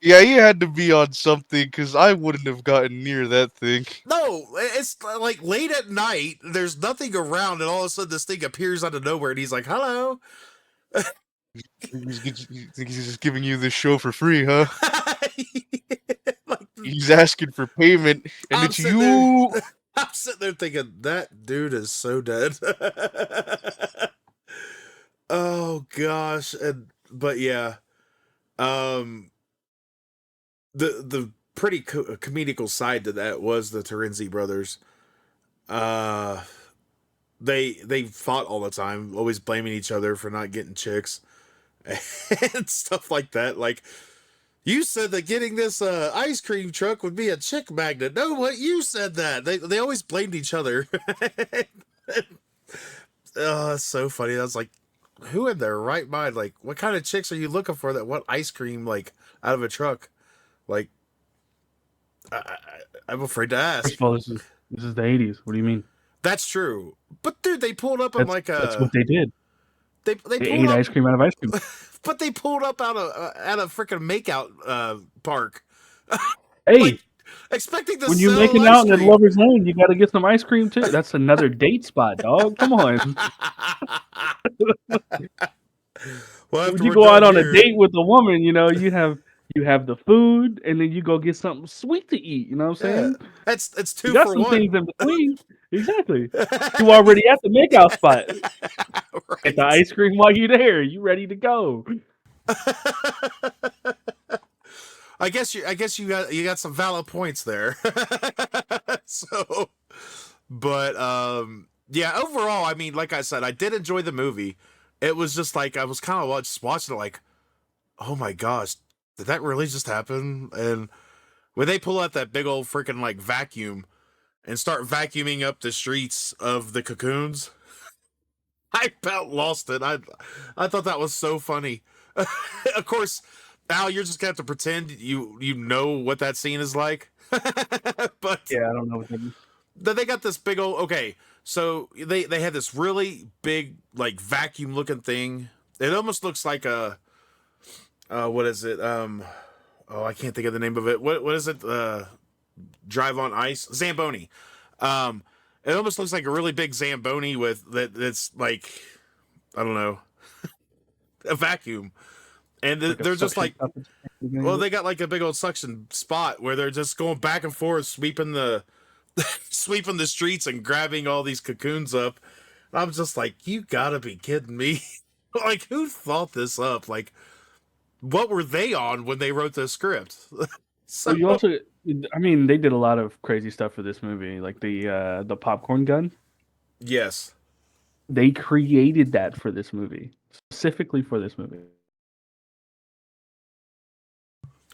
Yeah, he had to be on something because I wouldn't have gotten near that thing. No, it's like late at night, there's nothing around, and all of a sudden this thing appears out of nowhere, and he's like, hello. He's just giving you this show for free, huh? Like, He's asking for payment, and I'm it's sitting you. there- I'm sitting there thinking, that dude is so dead. Oh gosh. But yeah. The pretty comedical side to that was the Terenzi brothers. Uh they fought all the time, always blaming each other for not getting chicks and stuff like that. Like, you said that getting this ice cream truck would be a chick magnet. No, what, you said that. They always blamed each other. Oh, that's so funny. I was like, who in their right mind? Like, what kind of chicks are you looking for that want ice cream like out of a truck? Like, I'm afraid to First ask. of all, this is the '80s. What do you mean? That's true. But dude, they pulled up on That's what they did. they They pulled ate up, ice cream out of ice cream. but they pulled up out of at a freaking makeout park. Hey, Like, expecting to when you're sell making ice out in cream. Lover's Lane, you got to get some ice cream too. That's another date spot, dog. Come on. Well, after When you we're go out done on a here- date with a woman, you have the food, and then you go get something sweet to eat. You know what I'm Yeah, saying? it's You 2 got for some 1. things in between. Exactly. You already at the makeout spot. Get the ice cream while you're there. You ready to go? I guess you got some valid points there. So, but yeah, overall, I mean, like I said, I did enjoy the movie. It was just like I was kind of just watching it like, oh my gosh, did that really just happen? And when they pull out that big old freaking like vacuum and start vacuuming up the streets of the cocoons, I about lost it. I thought that was so funny. Of course, Al, you're just gonna have to pretend you know what that scene is like. But Yeah, I don't know what that means. they got this big old, okay, so they had this really big like vacuum looking thing. It almost looks like a what is it? Oh, I can't think of the name of it. What is it? Drive on Ice? Zamboni. It almost looks like a really big Zamboni that's like, I don't know, a vacuum. And Like a they're just suction like, cup at the beginning well, of it. they got like a big old suction spot where they're just going back and forth, sweeping the sweeping the streets and grabbing all these cocoons up. I'm just like, you gotta be kidding me. Like, who thought this up? Like, what were they on when they wrote the script? So So you also, I mean, they did a lot of crazy stuff for this movie, like the popcorn gun. yes. They created that for this movie, specifically for this movie.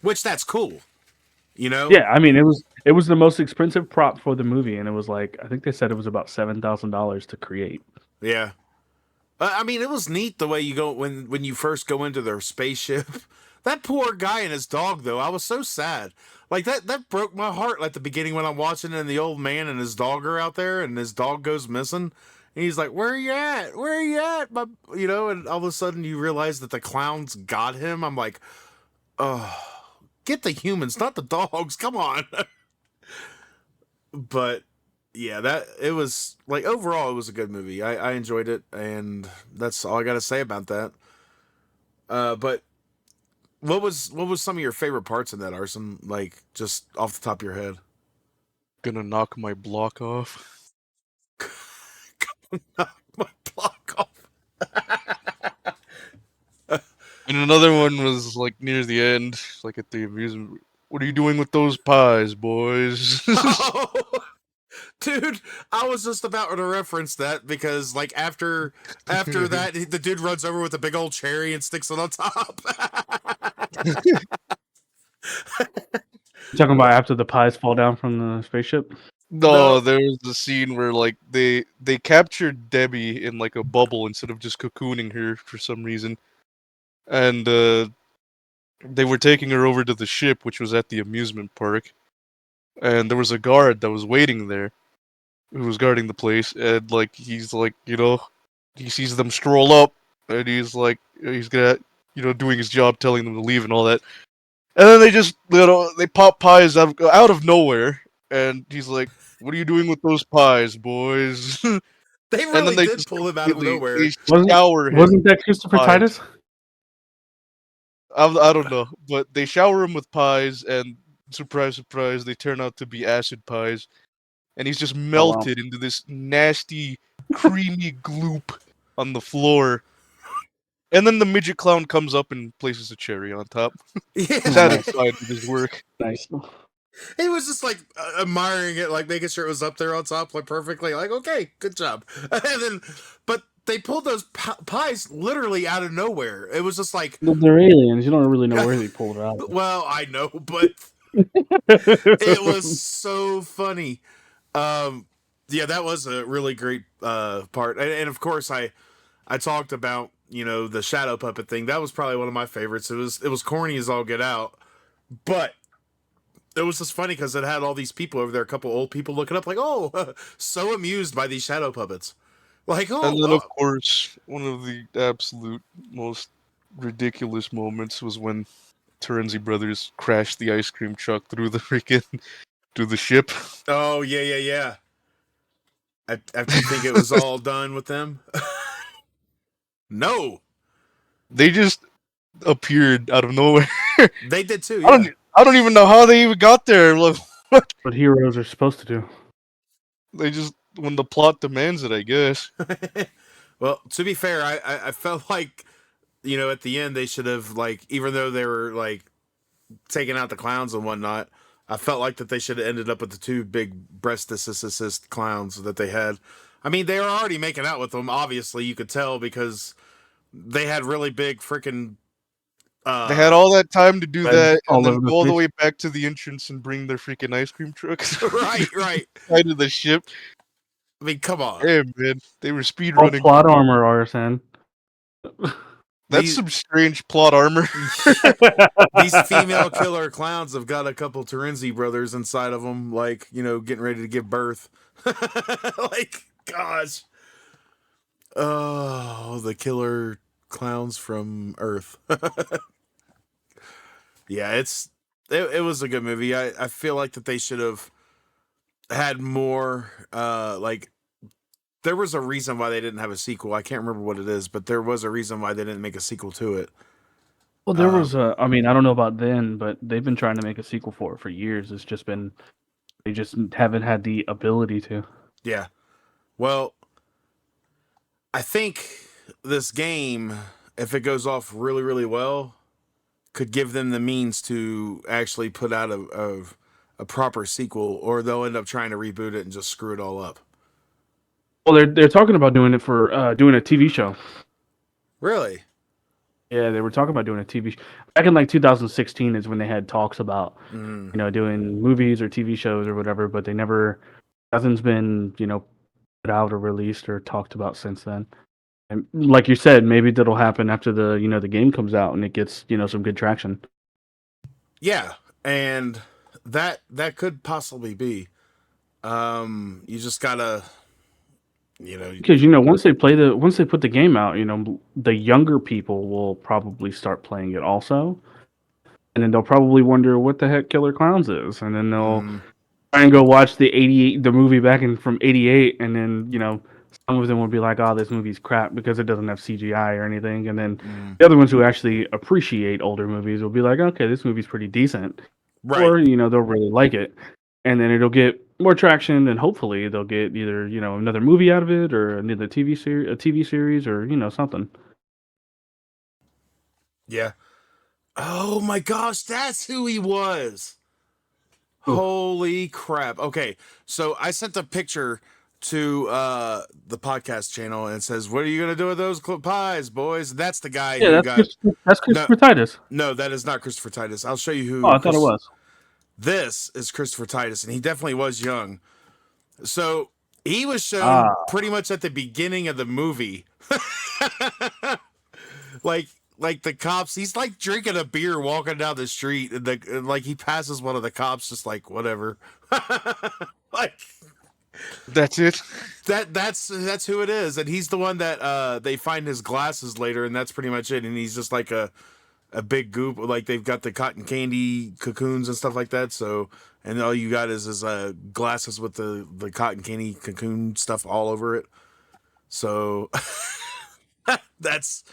Which that's cool. You know? Yeah, I mean it was the most expensive prop for the movie, and it was like I think they said it was about $7,000 to create. Yeah. I mean, it was neat the way you go when you first go into their spaceship. That poor guy and his dog, though, I was so sad. Like that broke my heart. Like the beginning when I'm watching, and the old man and his dog are out there, and his dog goes missing, and he's like, "Where are you at? Where are you at?" You know, and all of a sudden you realize that the clowns got him. I'm like, oh, get the humans, not the dogs. Come on. But yeah, that it was like overall it was a good movie. I enjoyed it, and that's all I got to say about that. But what was some of your favorite parts in that, Arson? Like just off the top of your head. Gonna knock my block off. Knock my block off. And another one was like near the end, like at the amusement. What are you doing with those pies, boys? Oh, dude, I was just about to reference that because like after that the dude runs over with a big old cherry and sticks it on top. You talking about after the pies fall down from the spaceship? No, No. there was the scene where like they captured Debbie in like a bubble instead of just cocooning her for some reason, and they were taking her over to the ship, which was at the amusement park, and there was a guard that was waiting there, who was guarding the place, and like he's like he sees them stroll up, and he's like he's gonna doing his job, telling them to leave and all that, and then they just they pop pies out of nowhere. And he's like, "What are you doing with those pies, boys?" They And then really they did just pull him out of completely nowhere. shower him. Wasn't that Christopher pies. Titus? I don't know, but they shower him with pies, and surprise, surprise, they turn out to be acid pies, and he's just melted into this nasty, creamy gloop on the floor. And then the midget clown comes up and places a cherry on top, Yeah. satisfied with his work. Nice. He was just like admiring it, like making sure it was up there on top, like perfectly. Like, okay, good job. And then, but they pulled those pies literally out of nowhere. It was just like, They're aliens. You don't really know where they pulled it out of. well, I know, but it was so funny. Yeah, that was a really great part, and of course, I talked about the shadow puppet thing. That was probably one of my favorites. It was corny as all get out, but it was just funny because it had all these people over there, a couple old people looking up like, oh, so amused by these shadow puppets. Like, oh. And then, of course, one of the absolute most ridiculous moments was when Terenzi Brothers crashed the ice cream truck through the ship. Oh, yeah. After you think it was all done with them? No. They just appeared out of nowhere. They did too, yeah. I don't even know how they even got there. Like, What heroes are supposed to do. they just, when the plot demands it, I guess. Well, to be fair, I felt like, at the end they should have, like, even though they were, like, taking out the clowns and whatnot, I felt like that they should have ended up with the two big breast assist clowns that they had. I mean, they were already making out with them, obviously, you could tell, because they had really big freaking... They had all that time to do that, all and then over the go all the place. way back to the entrance and bring their freaking ice cream trucks. Right. Side of the ship. I mean, come on. Hey, man, they were All speedrunning. plot armor, Arson. That's some strange plot armor. These female killer clowns have got a couple Terenzi brothers inside of them, like, getting ready to give birth. Like, gosh. Oh, the killer clowns from Earth. Yeah, it was a good movie. I feel like that they should have had more, like, there was a reason why they didn't have a sequel. I can't remember what it is, but there was a reason why they didn't make a sequel to it. Well, there was a. I mean, I don't know about then, but they've been trying to make a sequel for it for years. It's just been they just haven't had the ability to. Yeah. Well, I think this game, if it goes off really, really well, could give them the means to actually put out a proper sequel, or they'll end up trying to reboot it and just screw it all up. Well, they're talking about doing it for doing a TV show. Really? Yeah, they were talking about doing a TV back in like 2016 is when they had talks about Mm. doing movies or TV shows or whatever, but they never nothing's been put out or released or talked about since then. And like you said, maybe that'll happen after the the game comes out and it gets some good traction. Yeah, and that could possibly be. You just gotta, Because once they put the game out, the younger people will probably start playing it also, and then they'll probably wonder what the heck Killer Clowns is, and then they'll try and go watch the movie back from '88, and then some of them will be like, "Oh, this movie's crap" because it doesn't have CGI or anything, and then the other ones who actually appreciate older movies will be like, "Okay, this movie's pretty decent," right? or they'll really like it, and then it'll get more traction, and hopefully they'll get either another movie out of it or another TV series, or something. Yeah. Oh my gosh, that's who he was. Ooh. Holy crap. Okay, so I sent a picture to the podcast channel and it says, "What are you gonna do with those pies, boys?" That's the guy Yeah, who got. that's Christopher Titus. No, that is not Christopher Titus. I'll show you who. Oh, I thought it was. This is Christopher Titus, and he definitely was young. So he was shown pretty much at the beginning of the movie. like the cops, he's like drinking a beer walking down the street, and like he passes one of the cops, just like whatever. Like That's it. that's who it is, and he's the one that they find his glasses later, and that's pretty much it. And he's just like a big goop, like they've got the cotton candy cocoons and stuff like that. So, and all you got is glasses with the cotton candy cocoon stuff all over it. So that's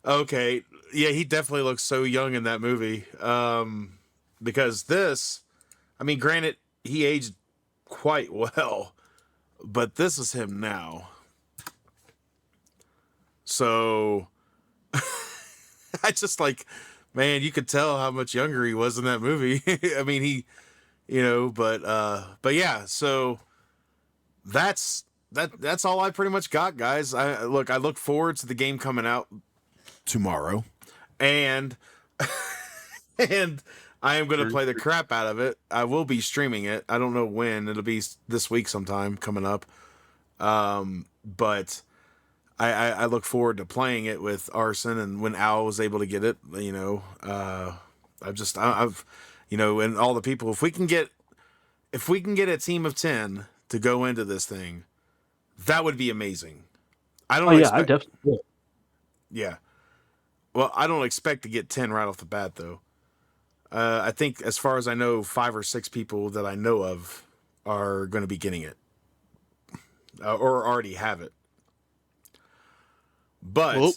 okay. Yeah, he definitely looks so young in that movie. Because this, I mean, granted, he aged quite well, but this is him now. So I just like, man, you could tell how much younger he was in that movie. I mean, he, but yeah, so that's all I pretty much got, guys. I look forward to the game coming out tomorrow, and and I am going to play the crap out of it. I will be streaming it. I don't know when. It'll be this week sometime coming up. But I look forward to playing it with Arson, and when Al was able to get it, I've and all the people, if we can get a team of 10 to go into this thing, that would be amazing. I don't I definitely will. Yeah. Well, I don't expect to get 10 right off the bat, though. I think, as far as I know, 5 or 6 people that I know of are going to be getting it. Or already have it. But... Well,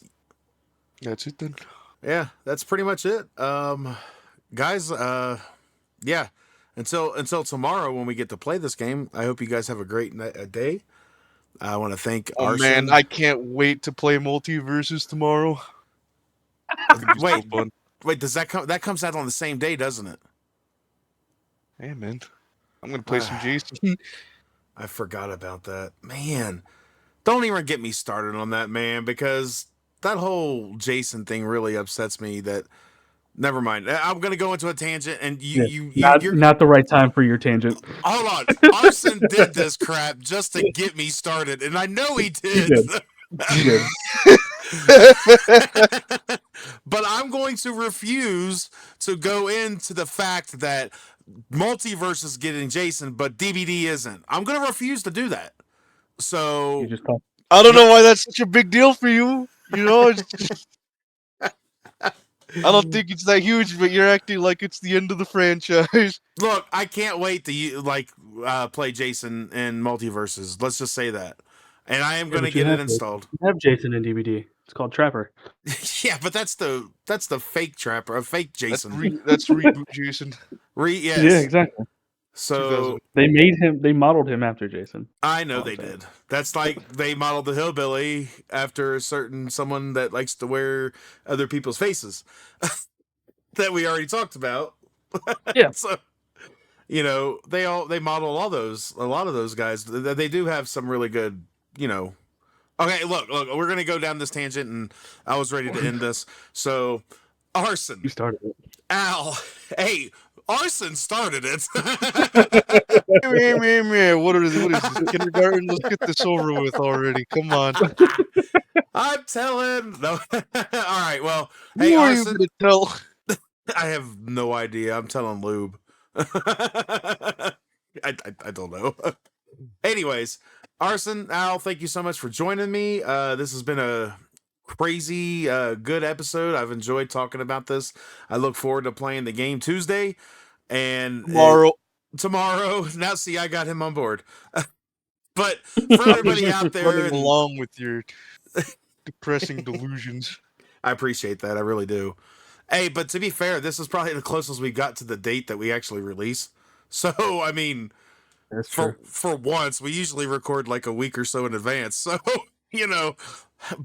that's it then. Yeah, that's pretty much it. Guys, yeah. Until tomorrow when we get to play this game, I hope you guys have a great day. I want to thank Arson. Man, I can't wait to play Multiverses tomorrow. Wait, does that come? That comes out on the same day, doesn't it? Hey, man, I'm gonna play some Jason. I forgot about that, man. Don't even get me started on that, man, because that whole Jason thing really upsets me. That never mind. I'm gonna go into a tangent, and you're not the right time for your tangent. Hold on, Arson did this crap just to get me started, and I know he did. He did. But I'm going to refuse to go into the fact that Multiverse is getting Jason, but DBD isn't. I'm going to refuse to do that. So I don't know why that's such a big deal for you. I don't think it's that huge, but you're acting like it's the end of the franchise. Look, I can't wait to play Jason in Multiverses. Let's just say that. And I am going to get it installed. You have Jason in DVD. It's called Trapper. Yeah, but that's the fake Trapper, a fake Jason. That's reboot Jason. Yes. Yeah, exactly. So they modeled him after Jason. I know they did. That's like they modeled the hillbilly after someone that likes to wear other people's faces that we already talked about. Yeah. So they model a lot of those guys. They do have some really good Okay, look, we're going to go down this tangent, and I was ready to end this. So, Arson. You started it. Al. Hey, Arson started it. What is this, kindergarten? Let's get this over with already. Come on. I'm telling. No. All right, well, hey, Who are you Arson. gonna tell? I have no idea. I'm telling Lube. I don't know. Anyways, Arson, Al, thank you so much for joining me. This has been a crazy good episode. I've enjoyed talking about this. I look forward to playing the game Tuesday and tomorrow. Now, see, I got him on board. But for everybody out there, running along with your depressing delusions. I appreciate that. I really do. Hey, but to be fair, this is probably the closest we got to the date that we actually release. So, I mean, That's true. for once, we usually record like a week or so in advance. So,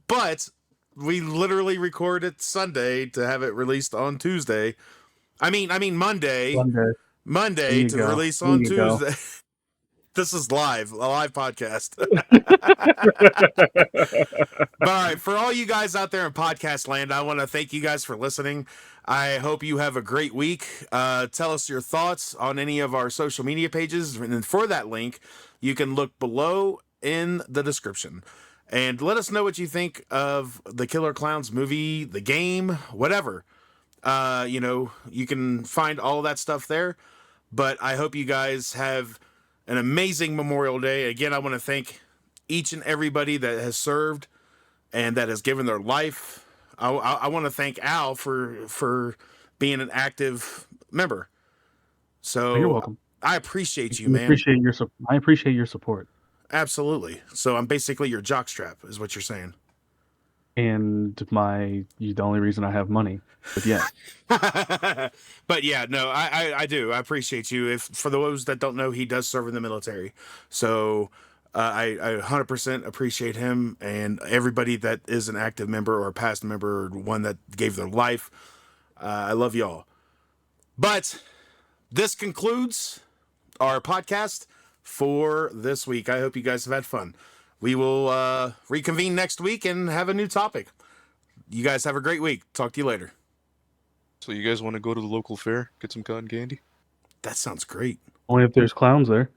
but we literally record it Sunday to have it released on Tuesday. I mean Monday. Monday to release on Tuesday. This is a live podcast. But all right, for all you guys out there in podcast land, I want to thank you guys for listening. I hope you have a great week. Tell us your thoughts on any of our social media pages. And for that link, you can look below in the description. And let us know what you think of the Killer Klowns movie, the game, whatever. You can find all that stuff there. But I hope you guys have an amazing Memorial Day. Again, I want to thank each and everybody that has served and that has given their life. I want to thank Al for being an active member. So You're welcome. I appreciate you, man. I appreciate your support. Absolutely. So I'm basically your jockstrap, is what you're saying. And the only reason I have money. But yeah. But yeah, no, I do. I appreciate you. If for those that don't know, he does serve in the military. So I 100% appreciate him and everybody that is an active member or a past member or one that gave their life. I love y'all. But this concludes our podcast for this week. I hope you guys have had fun. We will reconvene next week and have a new topic. You guys have a great week. Talk to you later. So you guys want to go to the local fair, get some cotton candy? That sounds great. Only if there's clowns there.